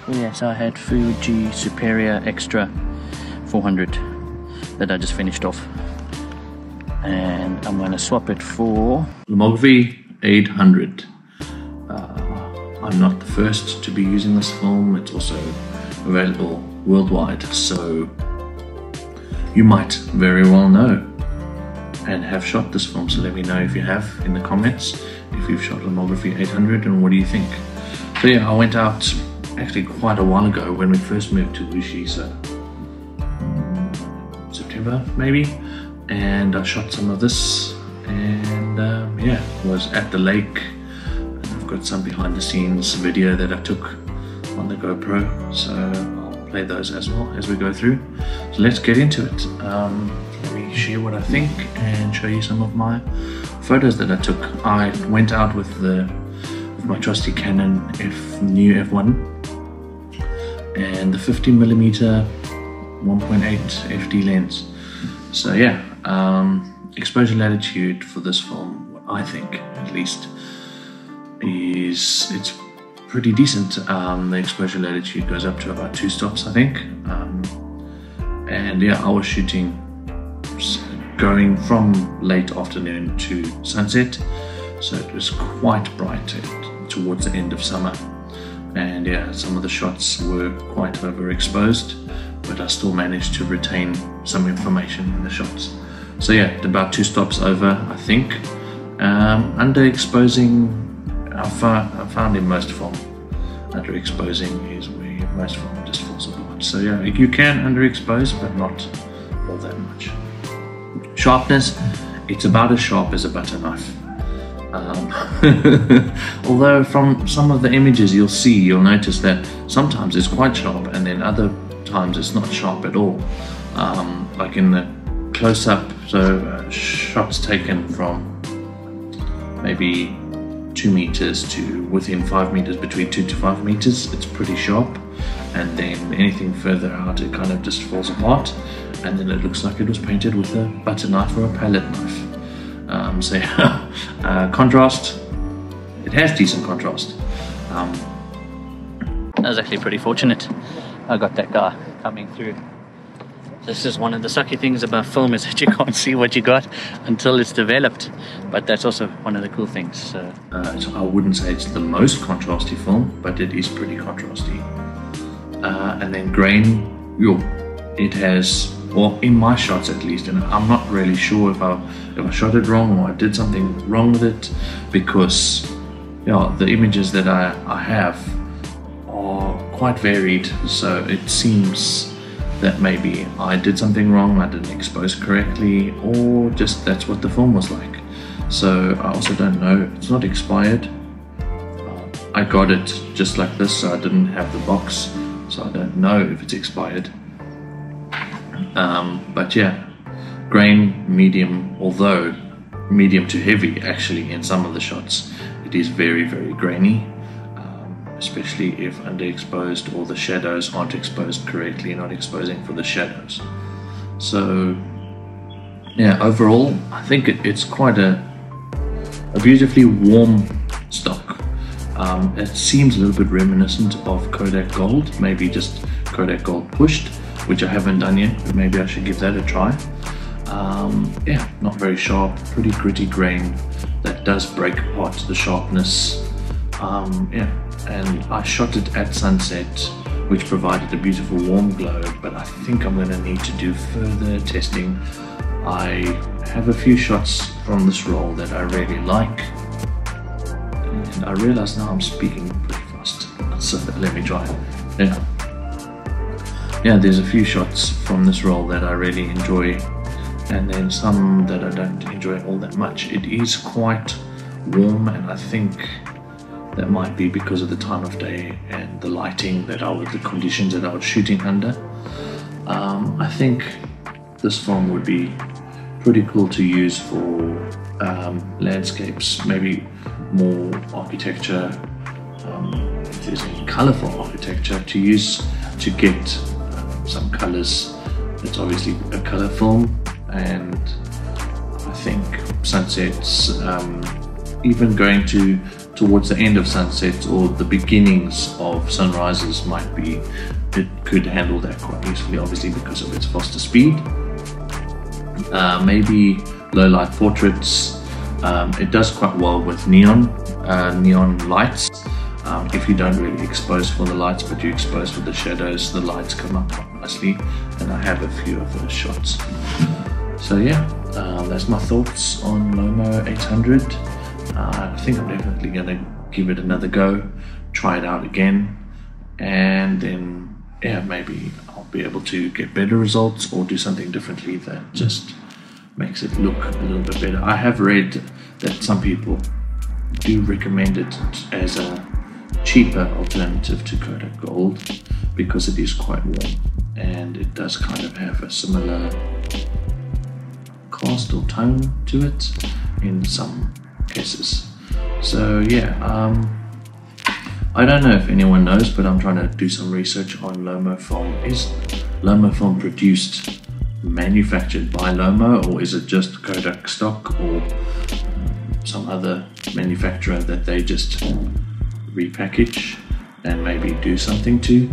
Yes, I had Fuji Superior Extra 400 that I just finished off, and I'm going to swap it for Lomography 800. I'm not the first to be using this film. It's also available worldwide, so you might very well know and have shot this film. So let me know if you have in the comments, if you've shot Lomography 800 and what do you think. So yeah, I went out actually quite a while ago when we first moved to Wuxi, so September maybe, and I shot some of this, and yeah, was at the lake, and I've got some behind the scenes video that I took on the GoPro, so I'll play those as well as we go through. So let's get into it. Let me share what I think and show you some of my photos that I took. I went out with my trusty Canon new f1 and the 50mm 1.8 FD lens. So yeah, exposure latitude for this film, what I think at least, is it's pretty decent. The exposure latitude goes up to about 2 stops, I think. And yeah, I was shooting going from late afternoon to sunset, so it was quite bright towards the end of summer. And yeah, some of the shots were quite overexposed, but I still managed to retain some information in the shots. So yeah, about 2 stops over, I think. Underexposing, I found in most film, underexposing is where most film just falls apart. So yeah, you can underexpose, but not all that much. Sharpness, it's about as sharp as a butter knife. Although from some of the images you'll notice that sometimes it's quite sharp and then other times it's not sharp at all. Like in the close-up, so shots taken from maybe 2 meters to within 5 meters, between 2 to 5 meters, it's pretty sharp, and then anything further out it kind of just falls apart, and then it looks like it was painted with a butter knife or a palette knife. So yeah, contrast, it has decent contrast. I was actually pretty fortunate. I got that guy coming through. This is one of the sucky things about film, is that you can't see what you got until it's developed, but that's also one of the cool things. So I wouldn't say it's the most contrasty film, but it is pretty contrasty. And then grain, it has, well, in my shots at least, and I'm not really sure if I shot it wrong or I did something wrong with it, because the images that I have are quite varied, so it seems that maybe I did something wrong, I didn't expose correctly, or just that's what the film was like. So I also don't know, it's not expired. I got it just like this, so I didn't have the box, so I don't know if it's expired. But yeah, grain medium, although medium to heavy actually in some of the shots. It is very, very grainy, especially if underexposed or the shadows aren't exposed correctly, not exposing for the shadows. So yeah, overall I think it's quite a beautifully warm stock. It seems a little bit reminiscent of Kodak Gold, maybe just Kodak Gold pushed, which I haven't done yet, but maybe I should give that a try. Yeah, not very sharp, pretty gritty grain that does break apart the sharpness. Yeah, and I shot it at sunset, which provided a beautiful warm glow, but I think I'm going to need to do further testing. I have a few shots from this roll that I really like, and I realize now I'm speaking pretty fast, so let me try. Yeah, there's a few shots from this roll that I really enjoy, and then some that I don't enjoy all that much. It is quite warm, and I think that might be because of the time of day and the lighting the conditions that I was shooting under. I think this film would be pretty cool to use for landscapes, maybe more architecture, if there's any colourful architecture to use to get some colours. It's obviously a colour film, and I think sunsets, even going towards the end of sunsets or the beginnings of sunrises it could handle that quite easily, obviously because of its faster speed. Maybe low light portraits. It does quite well with neon lights. If you don't really expose for the lights, but you expose for the shadows, the lights come up quite nicely, and I have a few of those shots. So yeah, that's my thoughts on Lomo 800. I think I'm definitely going to give it another go, try it out again, and then yeah, maybe I'll be able to get better results or do something differently that just makes it look a little bit better. I have read that some people do recommend it as a cheaper alternative to Kodak Gold because it is quite warm and it does kind of have a similar cast or tone to it in some cases. So yeah, I don't know if anyone knows, but I'm trying to do some research on Lomo film. Is Lomo film produced, manufactured by Lomo, or is it just Kodak stock or some other manufacturer that they just repackage and maybe do something to?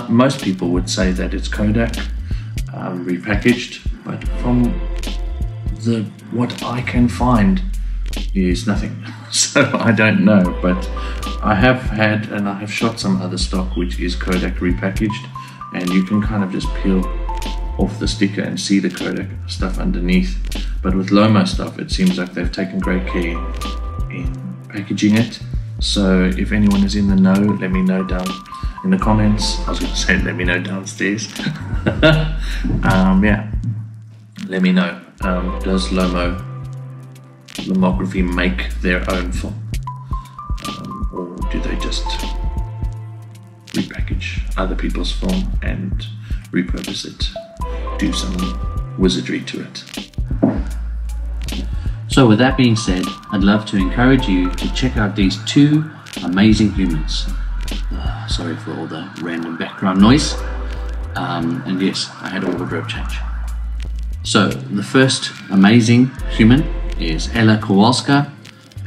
Most people would say that it's Kodak repackaged, but from what I can find is nothing. So I don't know, but I have had and I have shot some other stock which is Kodak repackaged, and you can kind of just peel off the sticker and see the Kodak stuff underneath. But with Lomo stuff, it seems like they've taken great care in packaging it. So if anyone is in the know, let me know down in the comments. I was going to say let me know downstairs. Yeah, let me know. Does Lomography make their own film, or do they just repackage other people's film and repurpose it, do some wizardry to it? So with that being said, I'd love to encourage you to check out these two amazing humans. Sorry for all the random background noise. And yes, I had a wardrobe change. So the first amazing human is Ella Kowalska,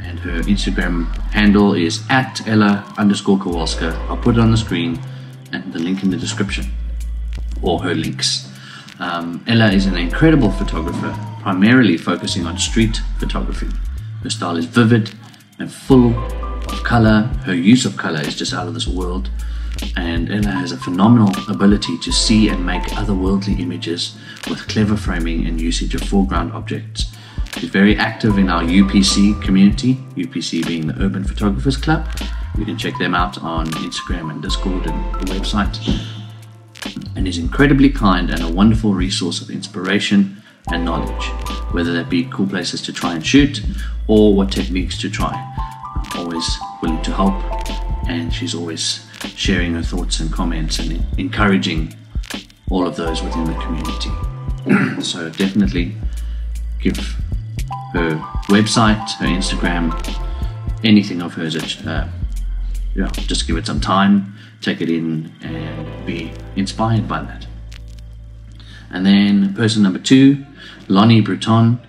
and her Instagram handle is @Ella_Kowalska. I'll put it on the screen and the link in the description, or her links. Ella is an incredible photographer, primarily focusing on street photography. Her style is vivid and full of color. Her use of color is just out of this world, and Ella has a phenomenal ability to see and make otherworldly images with clever framing and usage of foreground objects. She's very active in our UPC community, UPC being the Urban Photographers Club. You can check them out on Instagram and Discord and the website. And is incredibly kind and a wonderful resource of inspiration and knowledge, whether that be cool places to try and shoot or what techniques to try. Always willing to help, and she's always sharing her thoughts and comments and encouraging all of those within the community. So definitely give her website, her Instagram, anything of hers, just give it some time, take it in and be inspired by that. And then person number 2, Lonnie Bruton.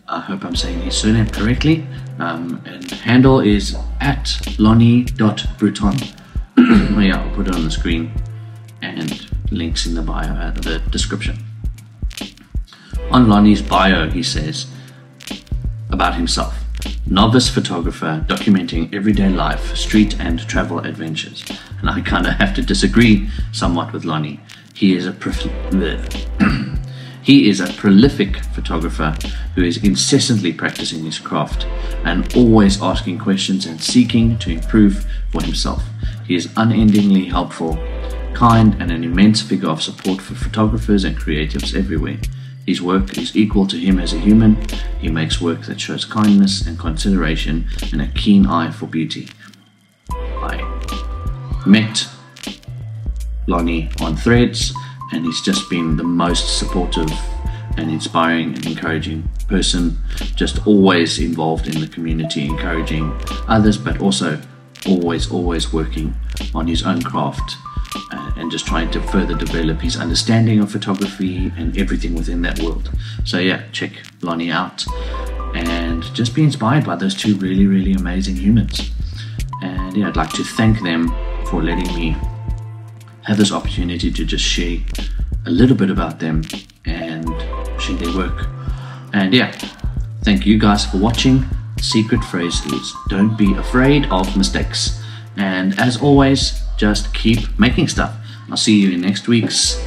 I hope I'm saying his surname correctly. And handle is @Lonnie.Bruton. Yeah, I'll put it on the screen and links in the bio, the description. On Lonnie's bio, he says about himself: novice photographer documenting everyday life, street and travel adventures. And I kind of have to disagree somewhat with Lonnie. He is a prolific photographer who is incessantly practicing his craft and always asking questions and seeking to improve for himself. He is unendingly helpful, kind, and an immense figure of support for photographers and creatives everywhere. His work is equal to him as a human. He makes work that shows kindness and consideration and a keen eye for beauty. I met Lonnie on Threads, and he's just been the most supportive and inspiring and encouraging person, just always involved in the community, encouraging others, but also always working on his own craft and just trying to further develop his understanding of photography and everything within that world. So yeah, check Lonnie out and just be inspired by those two really, really amazing humans. And yeah, I'd like to thank them for letting me have this opportunity to just share a little bit about them and share their work. And yeah, thank you guys for watching. The secret phrase is, don't be afraid of mistakes. And as always, just keep making stuff. I'll see you in next week's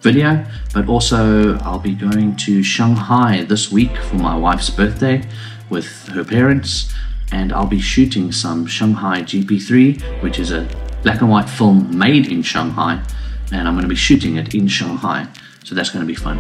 video, but also I'll be going to Shanghai this week for my wife's birthday with her parents, and I'll be shooting some Shanghai GP3, which is a black and white film made in Shanghai, and I'm going to be shooting it in Shanghai, so that's going to be fun.